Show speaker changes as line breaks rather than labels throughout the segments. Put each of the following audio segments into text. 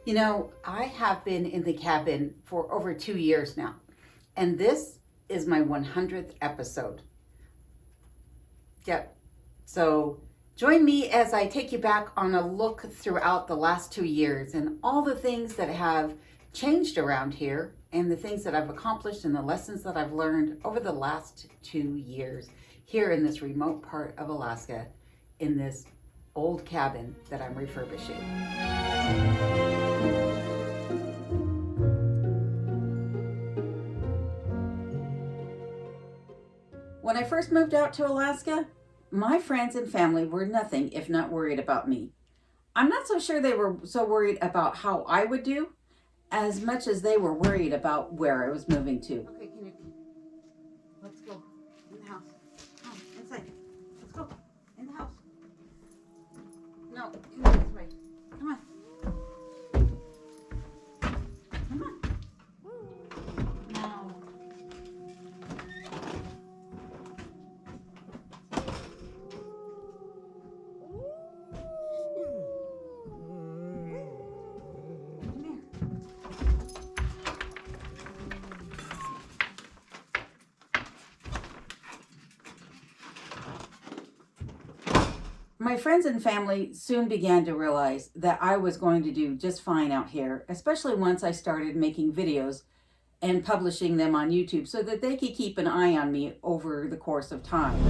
You know, I have been in the cabin for over 2 years now, and this is my 100th episode. Yep. So join me as I take you back on a look throughout the last 2 years and all the things that have changed around here and the things that I've accomplished and the lessons that I've learned over the last 2 years here in this remote part of Alaska in this old cabin that I'm refurbishing. When I first moved out to Alaska, my friends and family were nothing if not worried about me. I'm not so sure they were so worried about how I would do as much as they were worried about where I was moving to. Okay, let's go in the house. Come inside. Let's go in the house. No, this way. Come on. Come on. No. My friends and family soon began to realize that I was going to do just fine out here, especially once I started making videos and publishing them on YouTube so that they could keep an eye on me over the course of time.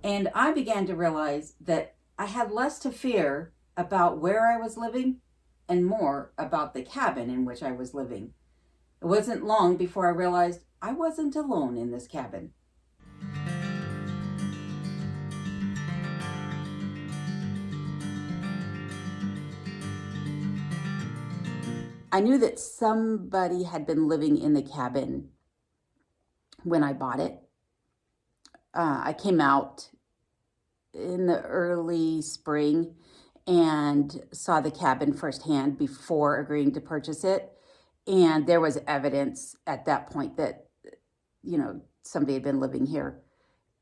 And I began to realize that I had less to fear about where I was living and more about the cabin in which I was living. It wasn't long before I realized I wasn't alone in this cabin. I knew that somebody had been living in the cabin when I bought it. I came out in the early spring and saw the cabin firsthand before agreeing to purchase it. And there was evidence at that point that, somebody had been living here.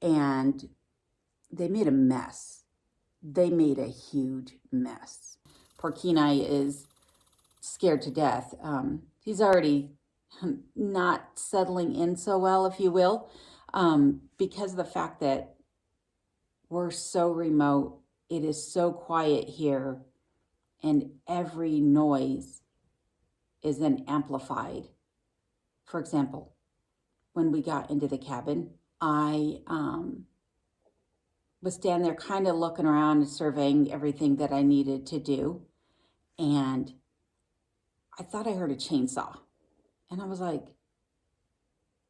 And they made a mess. They made a huge mess. Poor Kenai is scared to death. He's already not settling in so well, if you will, because of the fact that we're so remote. It is so quiet here, and every noise is then amplified. For example, when we got into the cabin, I was standing there kind of looking around and surveying everything that I needed to do, and I thought I heard a chainsaw. And I was like,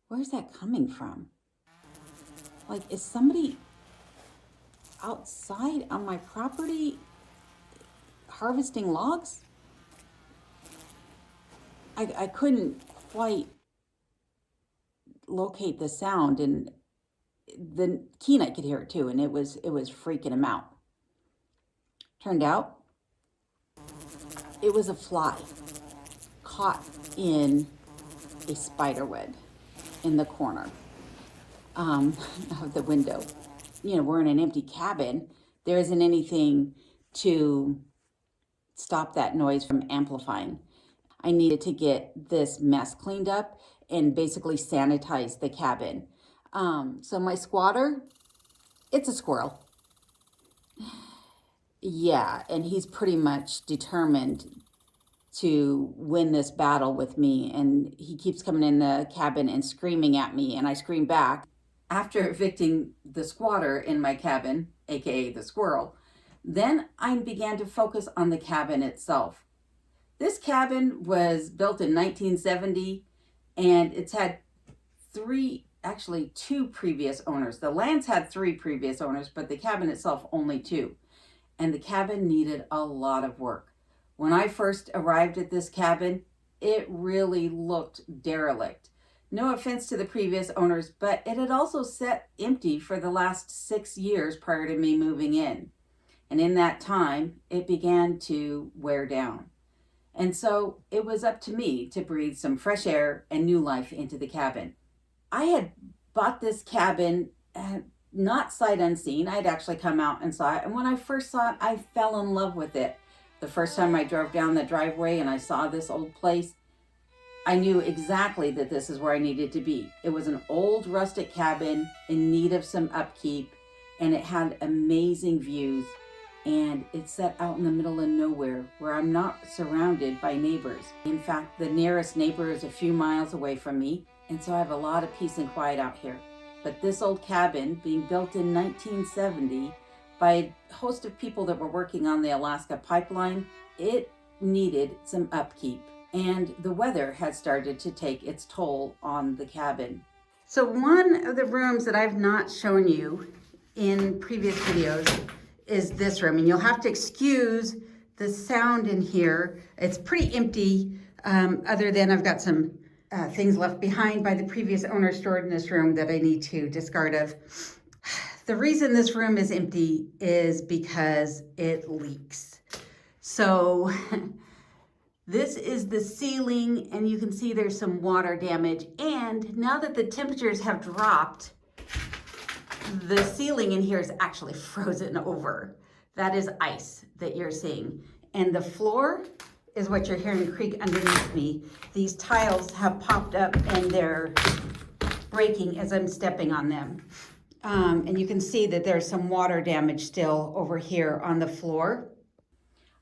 where's that coming from? Like, is somebody outside on my property harvesting logs? I couldn't quite locate the sound, and the Kenai could hear it too, and it was freaking him out. Turned out it was a fly caught in a spider web in the corner of the window. We're in an empty cabin. There isn't anything to stop that noise from amplifying. I needed to get this mess cleaned up and basically sanitize the cabin. So my squatter, it's a squirrel. Yeah, and he's pretty much determined to win this battle with me, and he keeps coming in the cabin and screaming at me, and I scream back. After evicting the squatter in my cabin, aka the squirrel, then I began to focus on the cabin itself. This cabin was built in 1970, and it's had two previous owners. The land's had 3 previous owners, but the cabin itself only 2. and the cabin needed a lot of work. When I first arrived at this cabin, it really looked derelict. No offense to the previous owners, but it had also sat empty for the last 6 years prior to me moving in. And in that time, it began to wear down. And so it was up to me to breathe some fresh air and new life into the cabin. I had bought this cabin not sight unseen. I'd actually come out and saw it. And when I first saw it, I fell in love with it. The first time I drove down the driveway and I saw this old place, I knew exactly that this is where I needed to be. It was an old rustic cabin in need of some upkeep, and it had amazing views, and it's set out in the middle of nowhere where I'm not surrounded by neighbors. In fact, the nearest neighbor is a few miles away from me, and so I have a lot of peace and quiet out here. But this old cabin, being built in 1970 by a host of people that were working on the Alaska pipeline, it needed some upkeep. And the weather had started to take its toll on the cabin. So one of the rooms that I've not shown you in previous videos is this room. And you'll have to excuse the sound in here. It's pretty empty, other than I've got some things left behind by the previous owner stored in this room that I need to discard of. The reason this room is empty is because it leaks. So this is the ceiling, and you can see there's some water damage. And now that the temperatures have dropped, the ceiling in here is actually frozen over. That is ice that you're seeing. And the floor is what you're hearing creak underneath me. These tiles have popped up and they're breaking as I'm stepping on them. And you can see that there's some water damage still over here on the floor.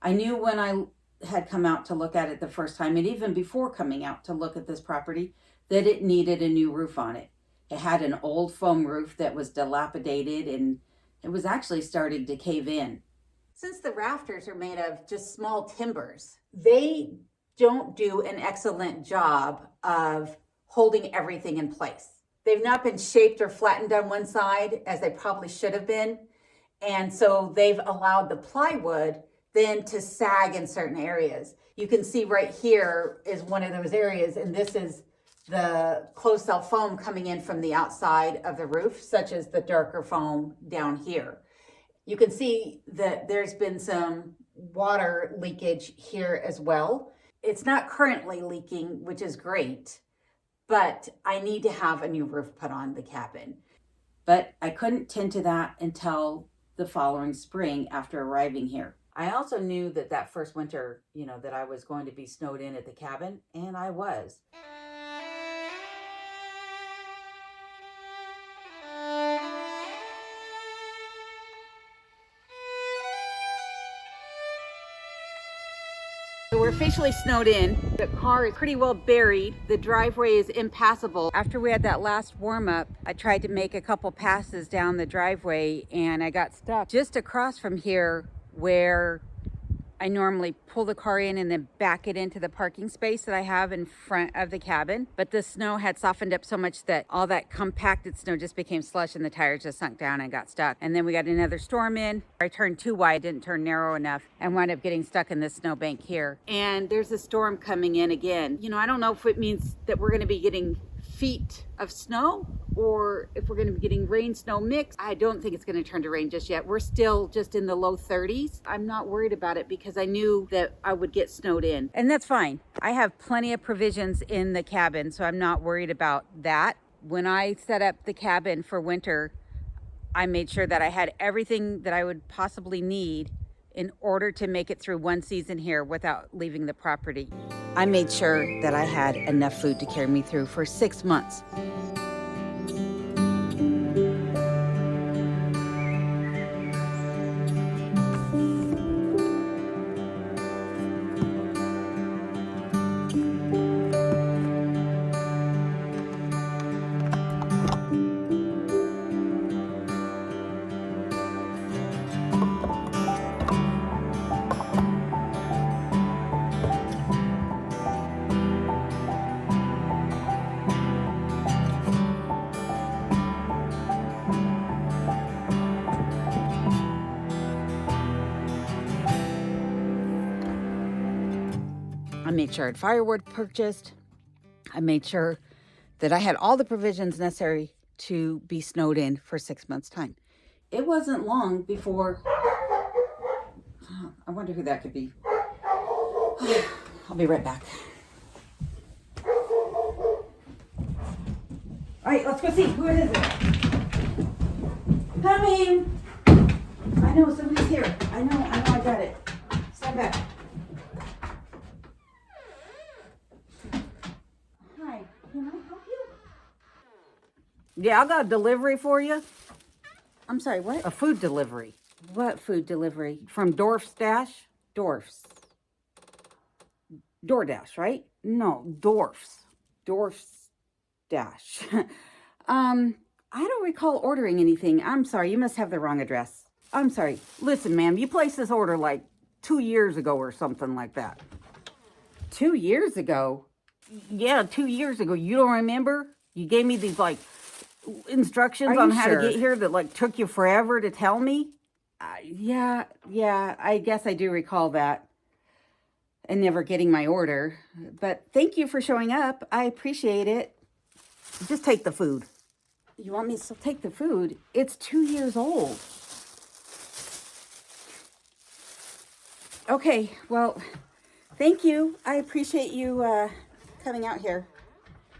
I knew when I had come out to look at it the first time, and even before coming out to look at this property, that it needed a new roof on it. It had an old foam roof that was dilapidated, and it was actually starting to cave in. Since the rafters are made of just small timbers, they don't do an excellent job of holding everything in place. They've not been shaped or flattened on one side as they probably should have been. And so they've allowed the plywood then to sag in certain areas. You can see right here is one of those areas, and this is the closed cell foam coming in from the outside of the roof, such as the darker foam down here. You can see that there's been some water leakage here as well. It's not currently leaking, which is great, but I need to have a new roof put on the cabin. But I couldn't tend to that until the following spring after arriving here. I also knew that that first winter, that I was going to be snowed in at the cabin, and I was. So we're officially snowed in. The car is pretty well buried. The driveway is impassable. After we had that last warm up, I tried to make a couple passes down the driveway and I got stuck just across from here where I normally pull the car in and then back it into the parking space that I have in front of the cabin. But the snow had softened up so much that all that compacted snow just became slush and the tires just sunk down and got stuck. And then we got another storm in. I turned too wide, didn't turn narrow enough, and wound up getting stuck in this snowbank here. And there's a storm coming in again. I don't know if it means that we're gonna be getting feet of snow or if we're going to be getting rain snow mix. I don't think it's going to turn to rain just yet. We're still just in the low 30s. I'm not worried about it because I knew that I would get snowed in, and that's fine. I have plenty of provisions in the cabin, so I'm not worried about that. When I set up the cabin for winter, I made sure that I had everything that I would possibly need in order to make it through one season here without leaving the property. I made sure that I had enough food to carry me through for 6 months. made sure I had firewood purchased. I made sure that I had all the provisions necessary to be snowed in for 6 months' time. It wasn't long before, I wonder who that could be. I'll be right back. All right, let's go see. Who is it? Coming. I know, somebody's here. I know, I got it. Stand back. Hi, can I help you? Yeah, I got a delivery for you. I'm sorry, what? A food delivery. What food delivery? From Dorf's Dash? Dorf's. DoorDash, right? No, Dorf's. Dorf's Dash. I don't recall ordering anything. I'm sorry, you must have the wrong address. I'm sorry. Listen, ma'am, you placed this order like 2 years ago or something like that. 2 years ago? Yeah, 2 years ago. You don't remember? You gave me these like instructions on how to get here that like took you forever to tell me? Yeah, I guess I do recall that. And never getting my order. But thank you for showing up. I appreciate it. Just take the food. You want me to still take the food? It's 2 years old. Okay, well, thank you. I appreciate you coming out here.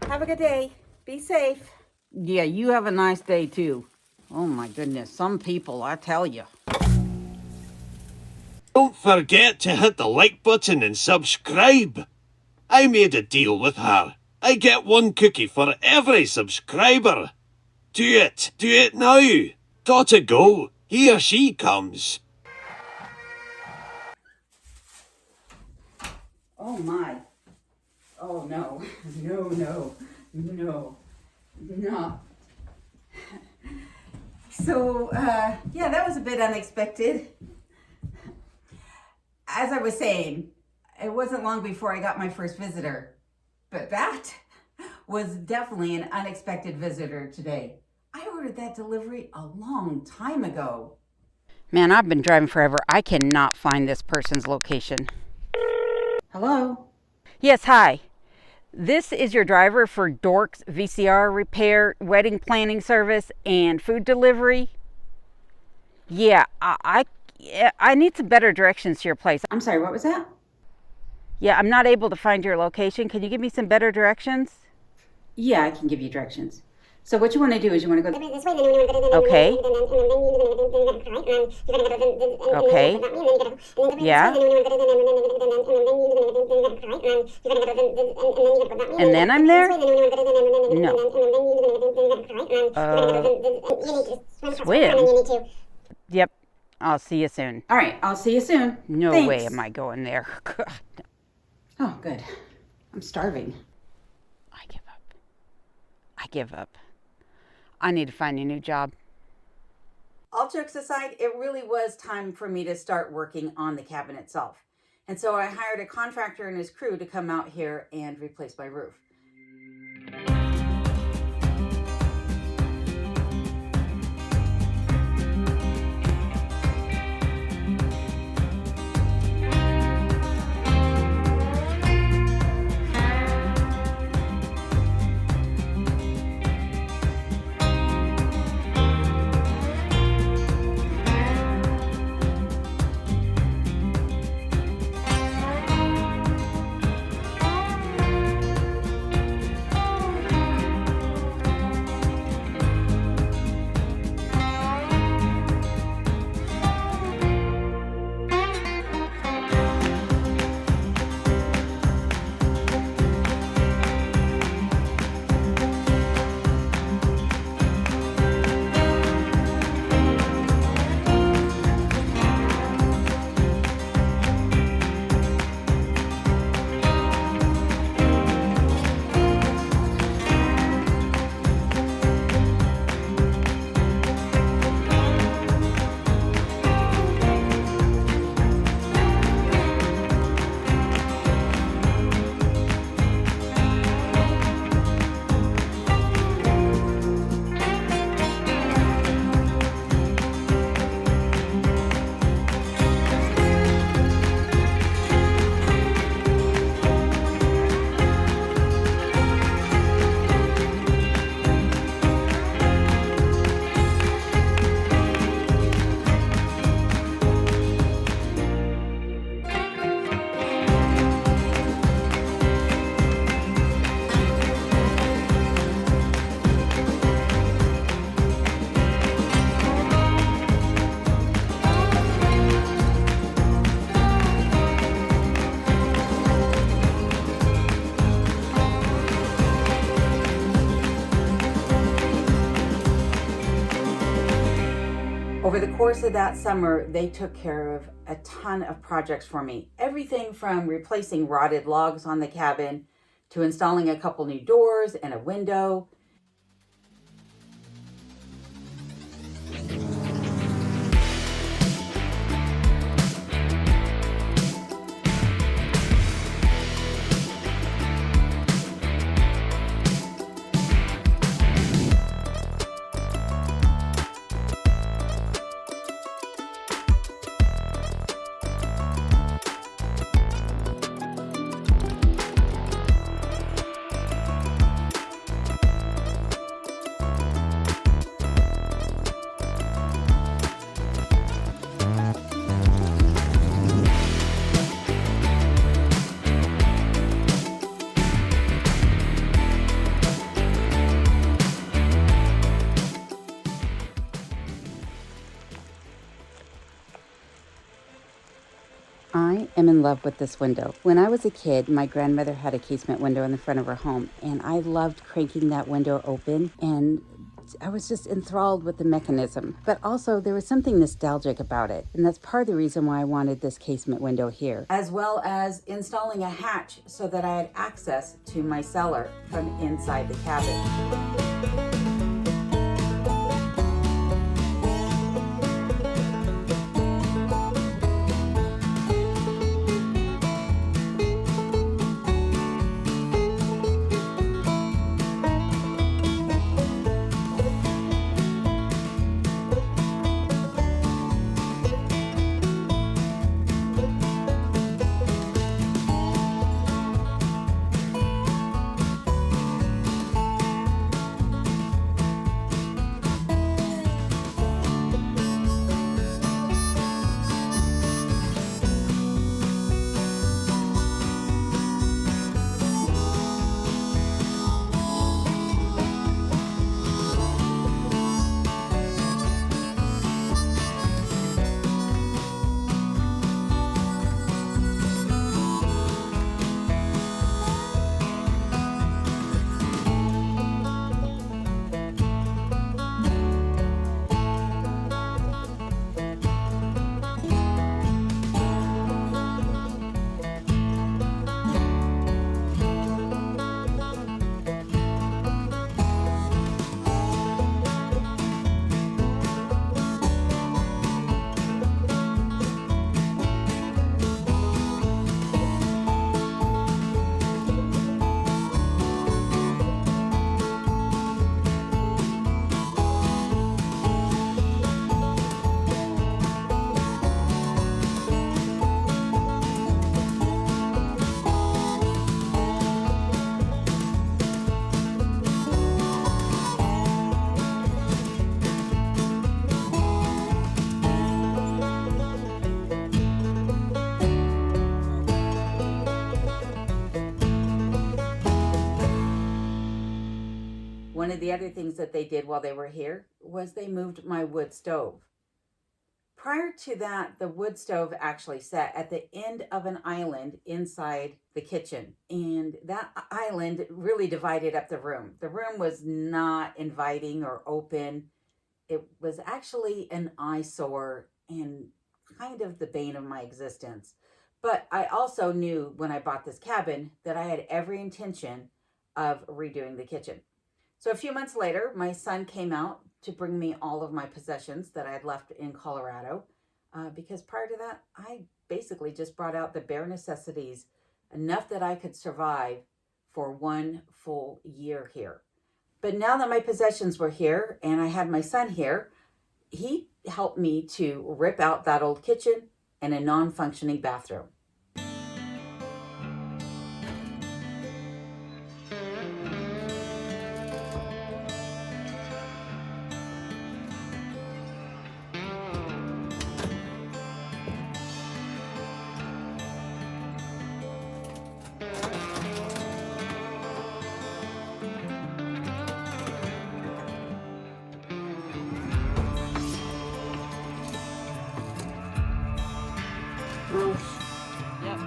Have a good day. Be safe. Yeah, you have a nice day too. Oh my goodness, some people, I tell you.
Don't forget to hit the like button and subscribe. I made a deal with her. I get 1 cookie for every subscriber. Do it now. Gotta go. Here she comes.
Oh my. Oh no. No. So, yeah, that was a bit unexpected. As I was saying, it wasn't long before I got my first visitor, but that was definitely an unexpected visitor today. I ordered that delivery a long time ago. Man, I've been driving forever. I cannot find this person's location. Hello? Yes, hi. This is your driver for Dork's VCR repair, wedding planning service, and food delivery. Yeah, I need some better directions to your place. I'm sorry, what was that? Yeah, I'm not able to find your location. Can you give me some better directions? Yeah, I can give you directions. So what you want to do is you want to go this way. Okay. Okay. Yeah. And then I'm there? No. Swim. Yep. I'll see you soon. All right. I'll see you soon. No Thanks. Way am I going there. Oh, good. I'm starving. I give up. I need to find a new job. All jokes aside, it really was time for me to start working on the cabin itself. And so I hired a contractor and his crew to come out here and replace my roof. course of that summer, they took care of a ton of projects for me. Everything from replacing rotted logs on the cabin to installing a couple new doors and a window. I am in love with this window. When I was a kid, my grandmother had a casement window in the front of her home, and I loved cranking that window open, and I was just enthralled with the mechanism. But also, there was something nostalgic about it, and that's part of the reason why I wanted this casement window here, as well as installing a hatch so that I had access to my cellar from inside the cabin. One of the other things that they did while they were here was they moved my wood stove. Prior to that, the wood stove actually sat at the end of an island inside the kitchen. And that island really divided up the room. The room was not inviting or open. It was actually an eyesore and kind of the bane of my existence. But I also knew when I bought this cabin that I had every intention of redoing the kitchen. So a few months later, my son came out to bring me all of my possessions that I had left in Colorado, because prior to that, I basically just brought out the bare necessities, enough that I could survive for 1 full year here. But now that my possessions were here and I had my son here, he helped me to rip out that old kitchen and a non-functioning bathroom.
Yep.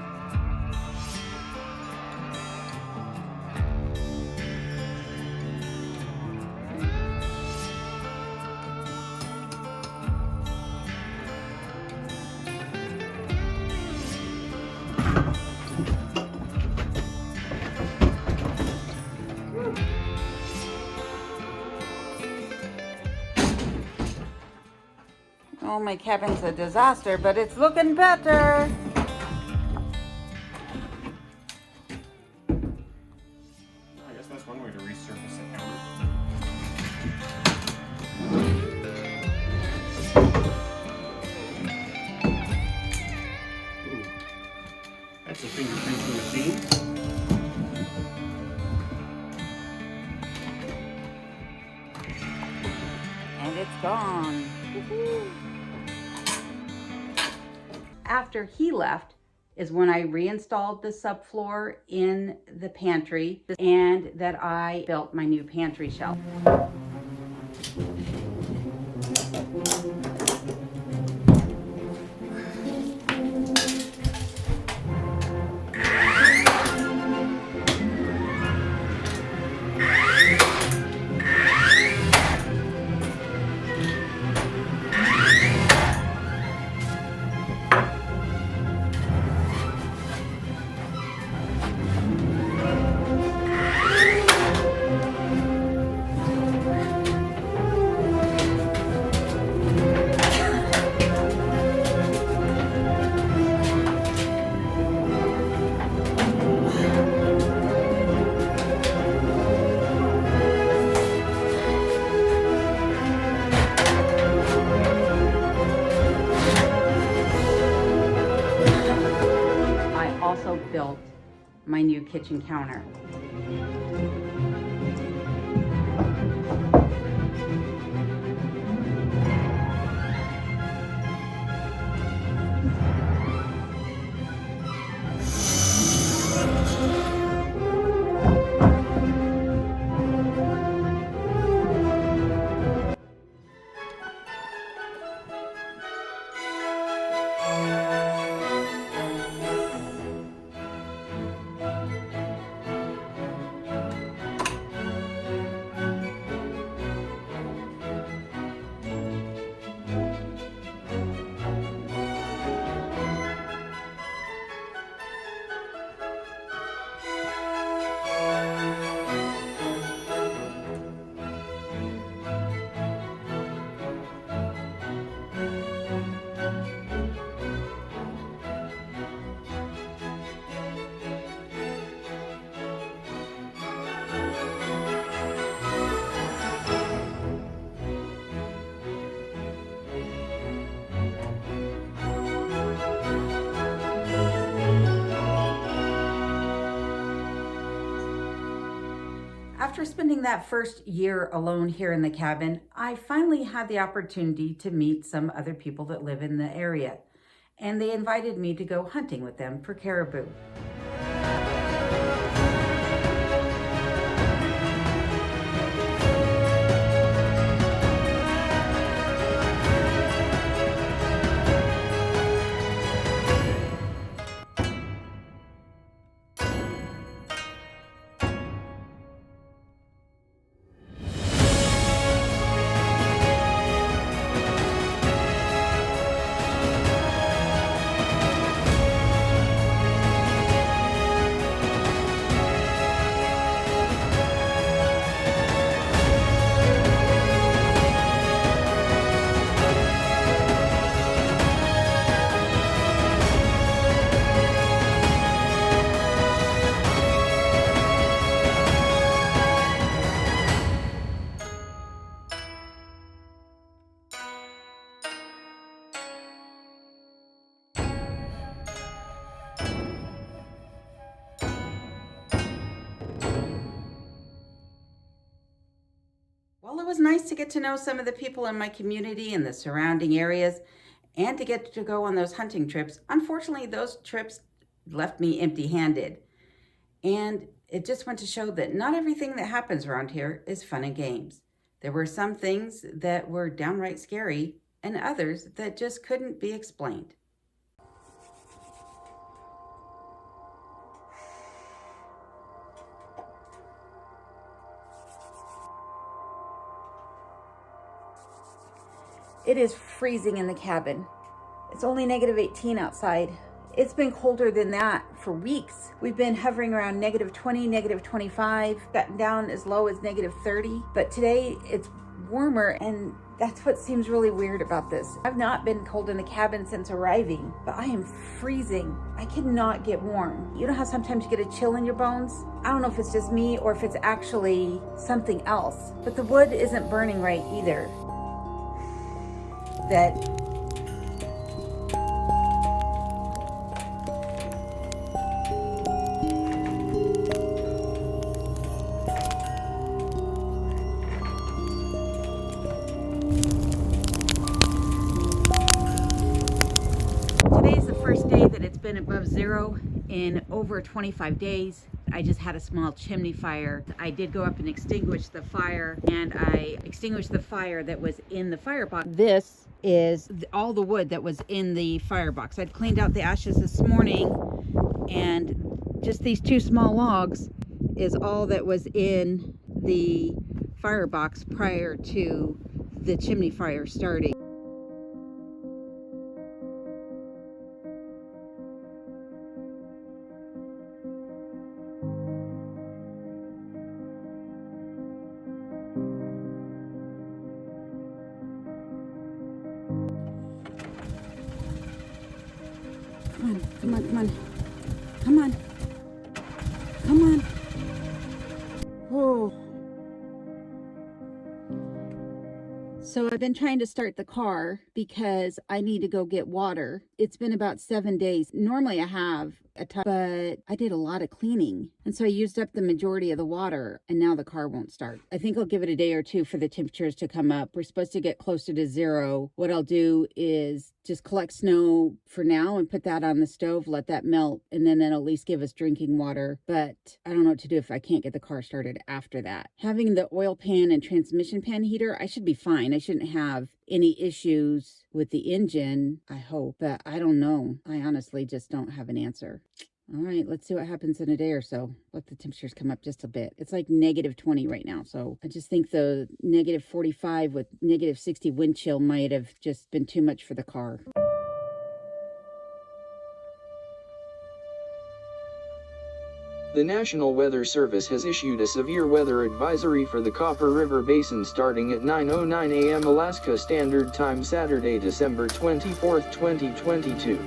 Oh, my cabin's a disaster, but it's looking better.
I guess that's one way to resurface it now. Ooh. That's a fingerprinting machine.
And it's gone. Woo-hoo. After he left is when I reinstalled the subfloor in the pantry and that I built my new pantry shelf. Also built my new kitchen counter. After spending that first year alone here in the cabin, I finally had the opportunity to meet some other people that live in the area, and they invited me to go hunting with them for caribou. Well, it was nice to get to know some of the people in my community and the surrounding areas and to get to go on those hunting trips. Unfortunately, those trips left me empty-handed. And it just went to show that not everything that happens around here is fun and games. There were some things that were downright scary and others that just couldn't be explained. It is freezing in the cabin. It's only -18 outside. It's been colder than that for weeks. We've been hovering around -20, -25, gotten down as low as -30. But today it's warmer and That's what seems really weird about this. I've not been cold in the cabin since arriving, but I am freezing. I cannot get warm. You know how sometimes you get a chill in your bones? I don't know if it's just me or if it's actually something else, but the wood isn't burning right either. Today's the first day that it's been above zero in over 25 days. I just had a small chimney fire. I did go up and extinguish the fire, and I extinguished the fire that was in the firebox. This is all the wood that was in the firebox. I'd cleaned out the ashes this morning, and just these two small logs is all that was in the firebox prior to the chimney fire starting. Come on, come on, come on, come on. Oh. So I've been trying to start the car because I need to go get water. It's been about 7 days. Normally I have a tub, but I did a lot of cleaning. And so I used up the majority of the water, and now the car won't start. I think I'll give it a day or two for the temperatures to come up. We're supposed to get closer to zero. What I'll do is just collect snow for now and put that on the stove, let that melt, and then that'll at least give us drinking water. But I don't know what to do if I can't get the car started after that. Having the oil pan and transmission pan heater, I should be fine. I shouldn't have any issues with the engine, I hope, but I don't know. I honestly just don't have an answer. All right, let's see what happens in a day or so. Let the temperatures come up just a bit. It's like -20 right now, so I just think the -45 with -60 wind chill might have just been too much for the car.
The National Weather Service has issued a severe weather advisory for the Copper River Basin starting at 9:09 a.m. Alaska Standard Time Saturday, December 24, 2022.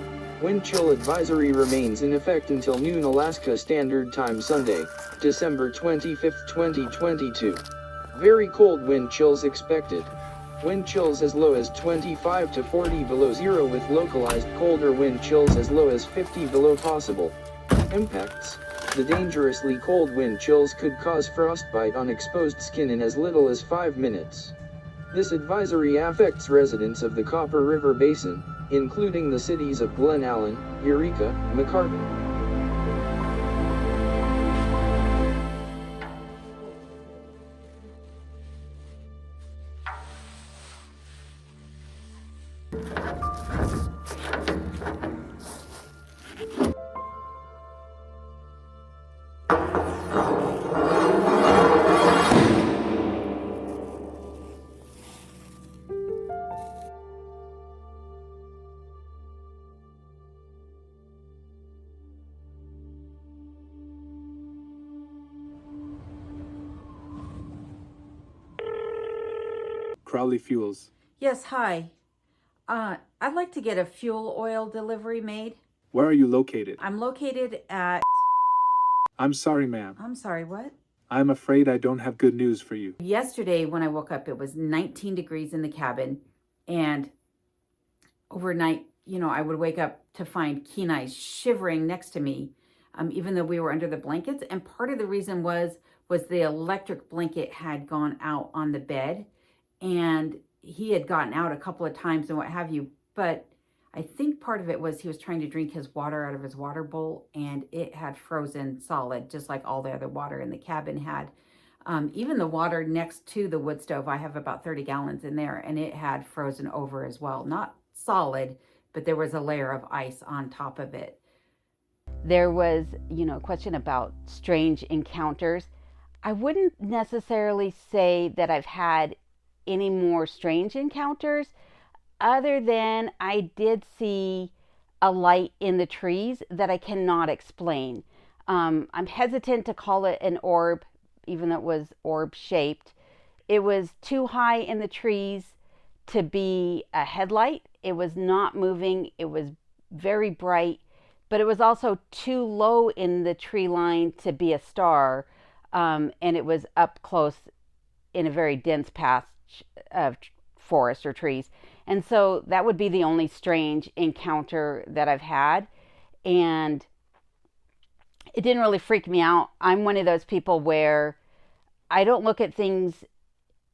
Wind chill advisory remains in effect until noon Alaska Standard Time Sunday, December 25, 2022. Very cold wind chills expected. Wind chills as low as 25 to 40 below zero with localized colder wind chills as low as 50 below possible. Impacts. The dangerously cold wind chills could cause frostbite on exposed skin in as little as 5 minutes. This advisory affects residents of the Copper River Basin, including the cities of Glen Allen, Eureka, McCartan.
Crowley Fuels.
Yes, hi. I'd like to get a fuel oil delivery made.
Where are you located?
I'm located at...
I'm sorry, ma'am.
I'm sorry, what?
I'm afraid I don't have good news for you.
Yesterday when I woke up, it was 19 degrees in the cabin, and overnight, I would wake up to find Kenai shivering next to me, even though we were under the blankets. And part of the reason was the electric blanket had gone out on the bed, and he had gotten out a couple of times and what have you. But I think part of it was he was trying to drink his water out of his water bowl, and it had frozen solid, just like all the other water in the cabin had. Even the water next to the wood stove, I have about 30 gallons in there, and it had frozen over as well. Not solid, but there was a layer of ice on top of it. There was, a question about strange encounters. I wouldn't necessarily say that I've had any more strange encounters, other than I did see a light in the trees that I cannot explain. I'm hesitant to call it an orb, even though it was orb shaped. It was too high in the trees to be a headlight. It was not moving. It was very bright, but it was also too low in the tree line to be a star. And it was up close in a very dense patch of forest or trees. And so that would be the only strange encounter that I've had. And it didn't really freak me out. I'm one of those people where I don't look at things.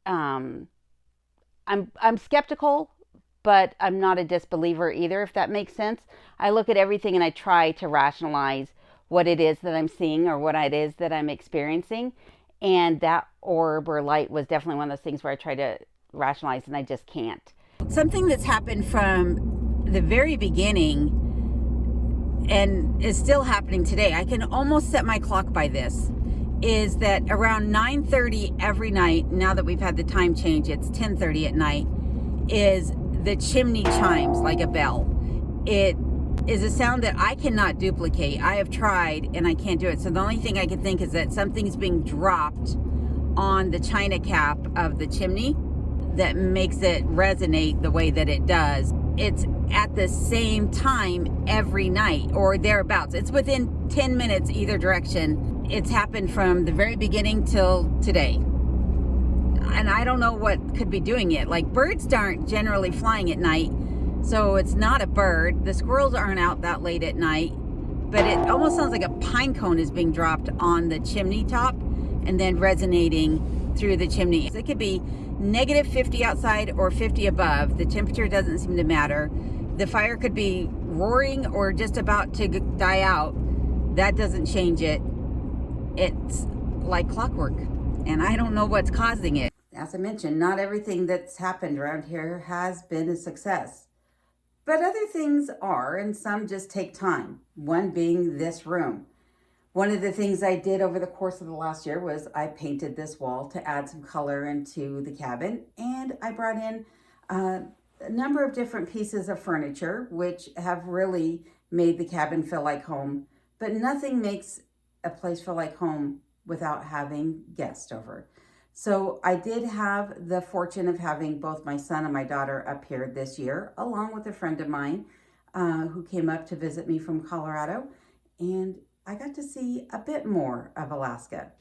I'm skeptical, but I'm not a disbeliever either, if that makes sense. I look at everything and I try to rationalize what it is that I'm seeing or what it is that I'm experiencing. And that orb or light was definitely one of those things where I try to rationalize and I just can't. Something that's happened from the very beginning and is still happening today, I can almost set my clock by this, is that around 9:30 every night, now that we've had the time change, it's 10:30 at night, is the chimney chimes like a bell. It is a sound that I cannot duplicate. I have tried and I can't do it. So the only thing I can think is that something's being dropped on the china cap of the chimney that makes it resonate the way that it does. It's at the same time every night or thereabouts. It's within 10 minutes either direction. It's happened from the very beginning till today. And I don't know what could be doing it. Like, birds aren't generally flying at night, so it's not a bird. The squirrels aren't out that late at night, but it almost sounds like a pine cone is being dropped on the chimney top and then resonating through the chimney. It could be negative 50 outside or 50 above. The temperature doesn't seem to matter. The fire could be roaring or just about to die out. That doesn't change it. It's like clockwork, and I don't know what's causing it. As I mentioned, not everything that's happened around here has been a success, but other things are, and some just take time. One being this room. One of the things I did over the course of the last year was I painted this wall to add some color into the cabin, and I brought in a number of different pieces of furniture, which have really made the cabin feel like home, but nothing makes a place feel like home without having guests over. So I did have the fortune of having both my son and my daughter up here this year, along with a friend of mine who came up to visit me from Colorado, and I got to see a bit more of Alaska.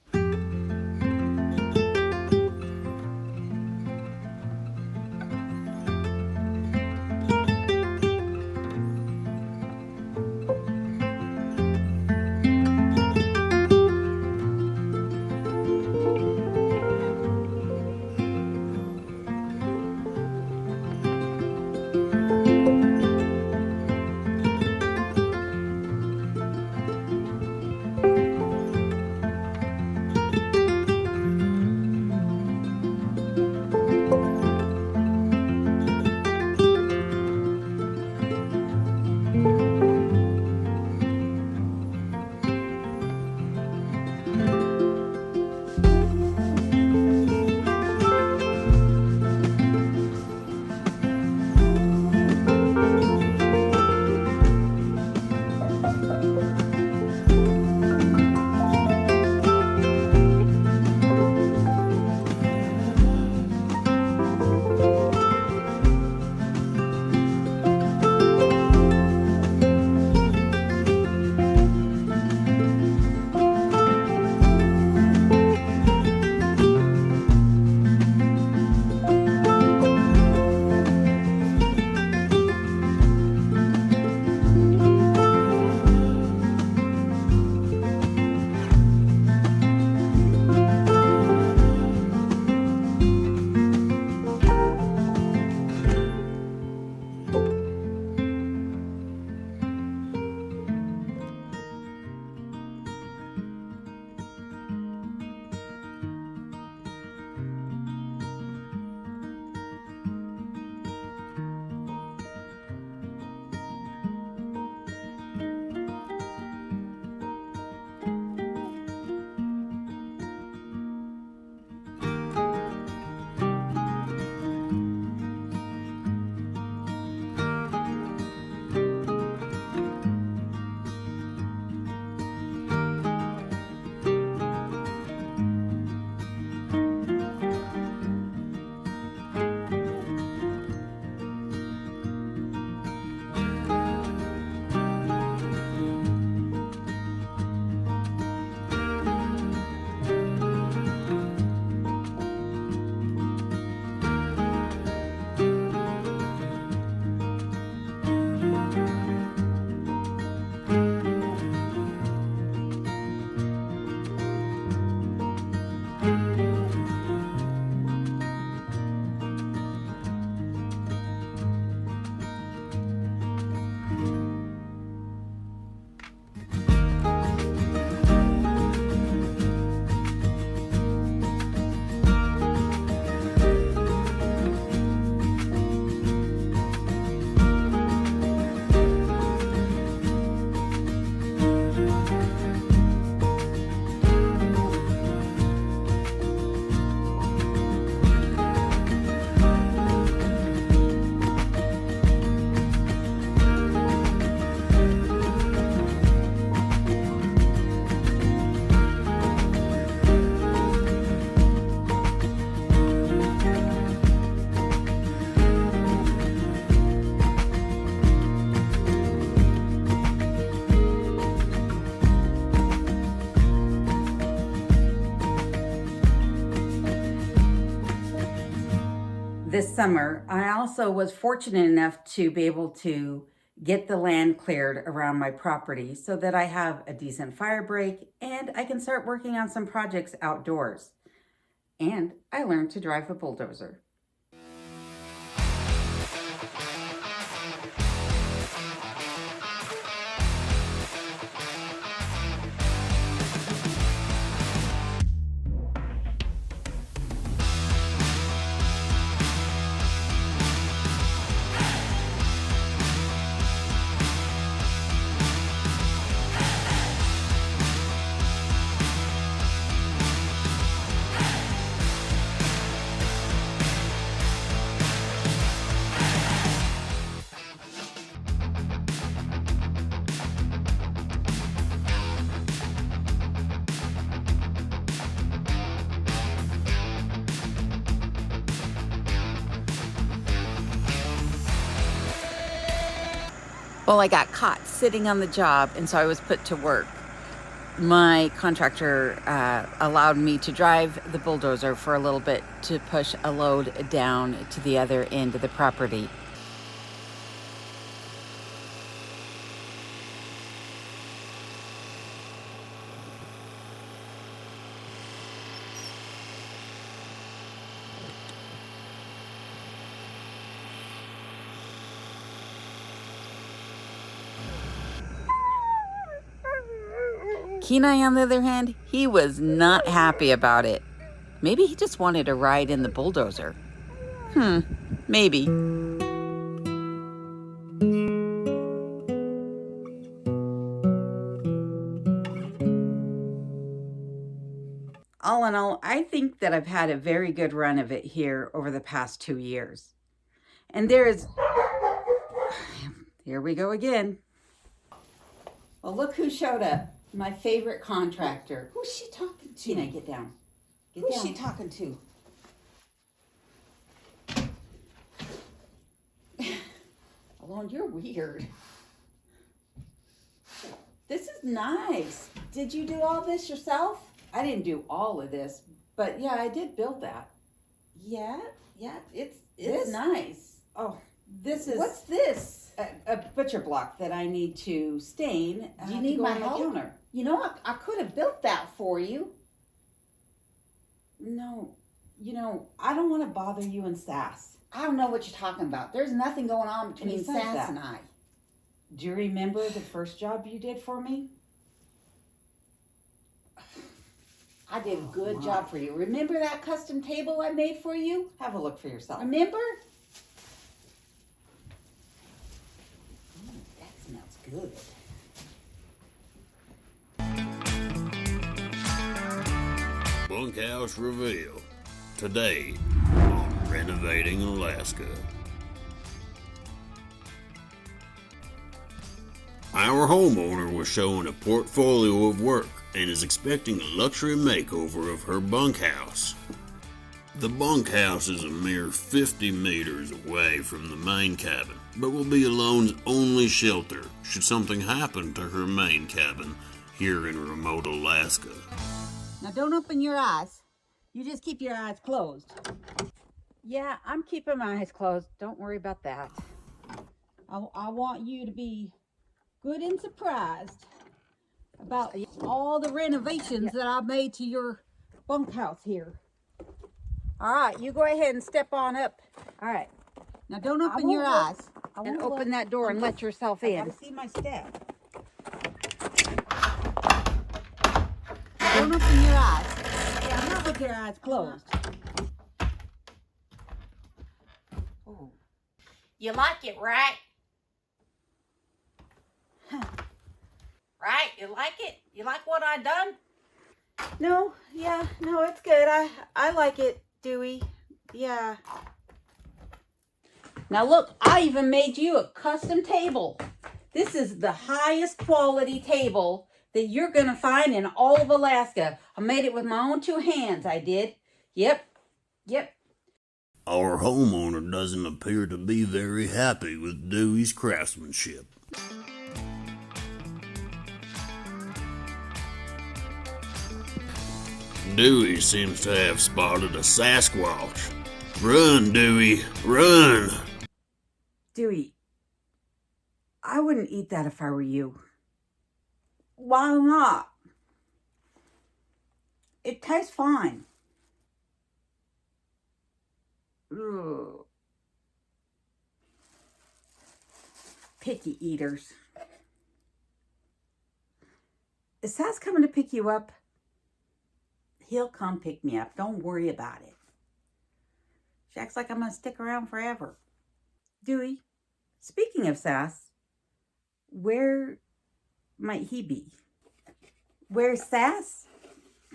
summer, I also was fortunate enough to be able to get the land cleared around my property so that I have a decent fire break and I can start working on some projects outdoors. And I learned to drive a bulldozer. Well, I got caught sitting on the job, and so I was put to work. My contractor allowed me to drive the bulldozer for a little bit to push a load down to the other end of the property. Kenai, on the other hand, he was not happy about it. Maybe he just wanted a ride in the bulldozer. Maybe. All in all, I think that I've had a very good run of it here over the past 2 years. And here we go again. Well, look who showed up. My favorite contractor.
Who's she talking to?
Tina, get down.
Who's she talking to?
Alone, you're weird. This is nice. Did you do all this yourself? I didn't do all of this, but yeah, I did build that.
Yeah, it's
Nice. Oh, this is
What's this?
a butcher block that I need to stain.
Do you
to
need
go
my
on the
help?
counter.
You know, I could have built that for you.
No, I don't want to bother you and Sass.
I don't know what you're talking about. There's nothing going on
And
between
besides
Sass
that-
and I.
Do you remember the first job you did for me?
I did a good
my.
job for you. Remember that custom table I made for you?
Have a look for yourself.
Remember? That smells good.
Bunkhouse Reveal. Today on Renovating Alaska. Our homeowner was showing a portfolio of work and is expecting a luxury makeover of her bunkhouse. The bunkhouse is a mere 50 meters away from the main cabin, but will be Alone's only shelter should something happen to her main cabin here in remote Alaska.
Now don't open your eyes. You just keep your eyes closed.
Yeah, I'm keeping my eyes closed. Don't worry about that.
I want you to be good and surprised about all the renovations that I made to your bunkhouse here.
All right, you go ahead and step on up.
All right. Now don't open
won't
your
look.
eyes.
And open that door and let yourself
I
in.
gotta see my step.
Don't open your eyes.
Yeah, I'm not with your eyes closed.
Oh.
You like it, right? Right? You like it? You like what I done?
No, it's good. I like it, Dewey. Yeah. Now look, I even made you a custom table. This is the highest quality table that you're gonna find in all of Alaska. I made it with my own 2 hands, I did. Yep.
Our homeowner doesn't appear to be very happy with Dewey's craftsmanship. Dewey seems to have spotted a Sasquatch. Run, Dewey, run.
Dewey, I wouldn't eat that if I were you. Why not? It tastes fine. Ugh. Picky eaters. Is Sass coming to pick you up? He'll come pick me up. Don't worry about it. She acts like I'm going to stick around forever. Dewey, speaking of Sass, where might he be? Where's Sass?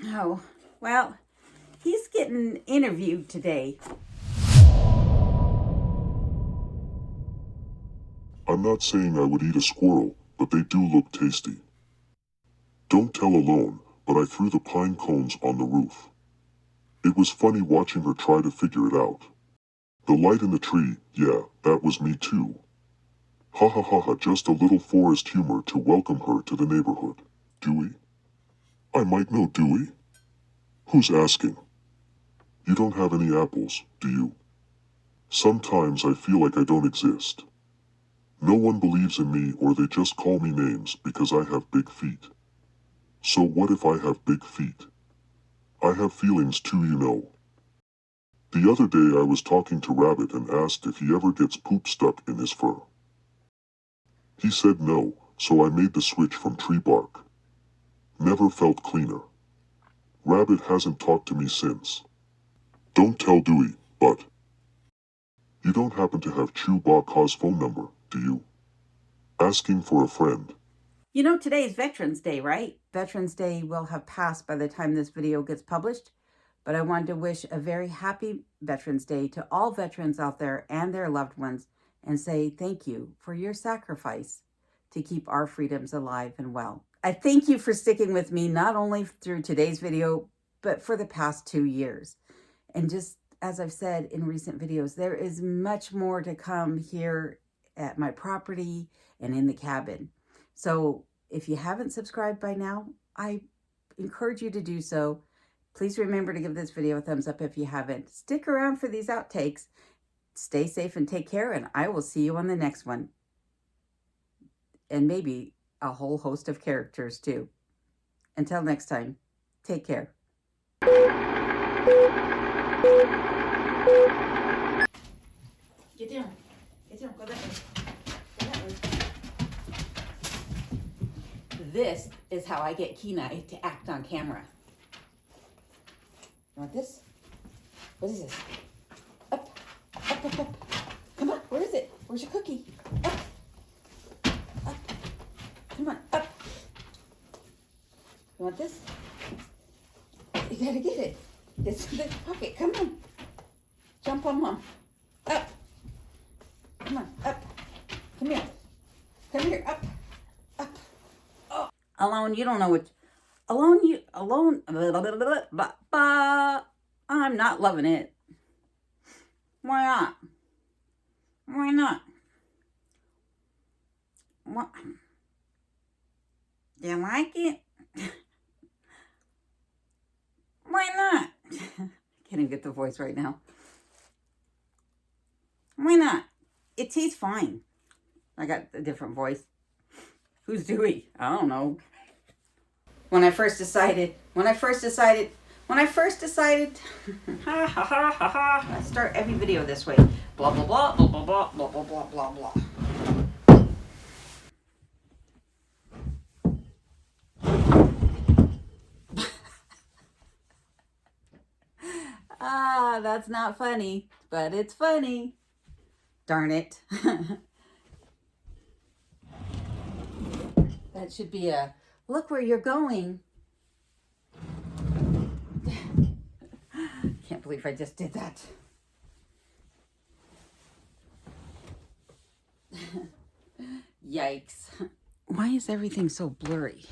Oh, well, he's getting interviewed today.
I'm not saying I would eat a squirrel, but they do look tasty. Don't tell Alone, but I threw the pine cones on the roof. It was funny watching her try to figure it out. The light in the tree, yeah, that was me too. Ha ha ha ha, just a little forest humor to welcome her to the neighborhood. Dewey? I might know Dewey. Who's asking? You don't have any apples, do you? Sometimes I feel like I don't exist. No one believes in me or they just call me names because I have big feet. So what if I have big feet? I have feelings too, you know. The other day I was talking to Rabbit and asked if he ever gets poop stuck in his fur. He said no, so I made the switch from tree bark. Never felt cleaner. Rabbit hasn't talked to me since. Don't tell Dewey, but you don't happen to have Chewbacca's phone number, do you? Asking for a friend.
You know, today is Veterans Day, right? Veterans Day will have passed by the time this video gets published, but I wanted to wish a very happy Veterans Day to all veterans out there and their loved ones and say thank you for your sacrifice to keep our freedoms alive and well. I thank you for sticking with me not only through today's video, but for the past 2 years. And just as I've said in recent videos, there is much more to come here at my property and in the cabin. So if you haven't subscribed by now, I encourage you to do so. Please remember to give this video a thumbs up if you haven't. Stick around for these outtakes. Stay safe and take care, and I will see you on the next one. And maybe a whole host of characters too. Until next time, take care. Get down. Get down. Go that way. Go that way. This is how I get Kenai to act on camera. You want this? What is this? Up, up, up, up. Come on, where is it? Where's your cookie? Up, up. Come on, up. You want this? You gotta get it. It's in the pocket. Come on. Jump on Mom. Up. Come on, up. Come here. Come here, up. Up. Oh. Alone, you don't know what. Alone. I'm not loving it. Why not? Why not? What? Do you like it? Why not? Can't even get the voice right now. Why not? It tastes fine. I got a different voice. Who's Dewey? I don't know. When I first decided, ha ha ha ha ha, I start every video this way. Blah, blah, blah, blah, blah, blah, blah, blah, blah, blah, blah. Ah, that's not funny, but it's funny. Darn it. That should be a, look where you're going. Can't believe I just did that. Yikes. Why is everything so blurry?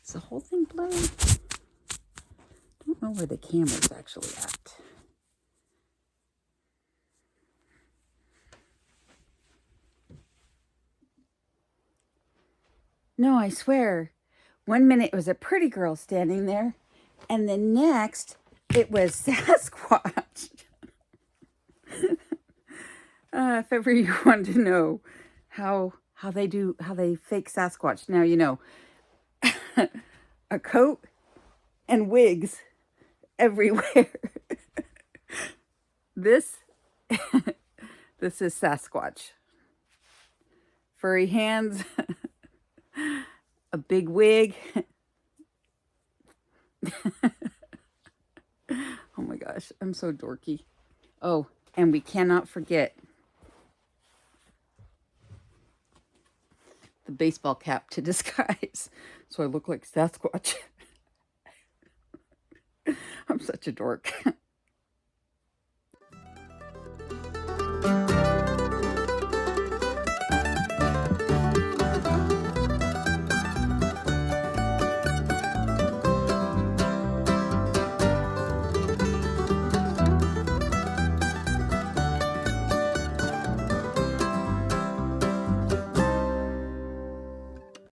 Is the whole thing blurry? I don't know where the camera's actually at. No, I swear. 1 minute it was a pretty girl standing there, And then next, it was Sasquatch. If ever you wanted to know how they fake Sasquatch. Now you know a coat and wigs everywhere. This this is Sasquatch. Furry hands, a big wig. Oh my gosh, I'm so dorky. Oh, and we cannot forget the baseball cap to disguise, so I look like Sasquatch. I'm such a dork.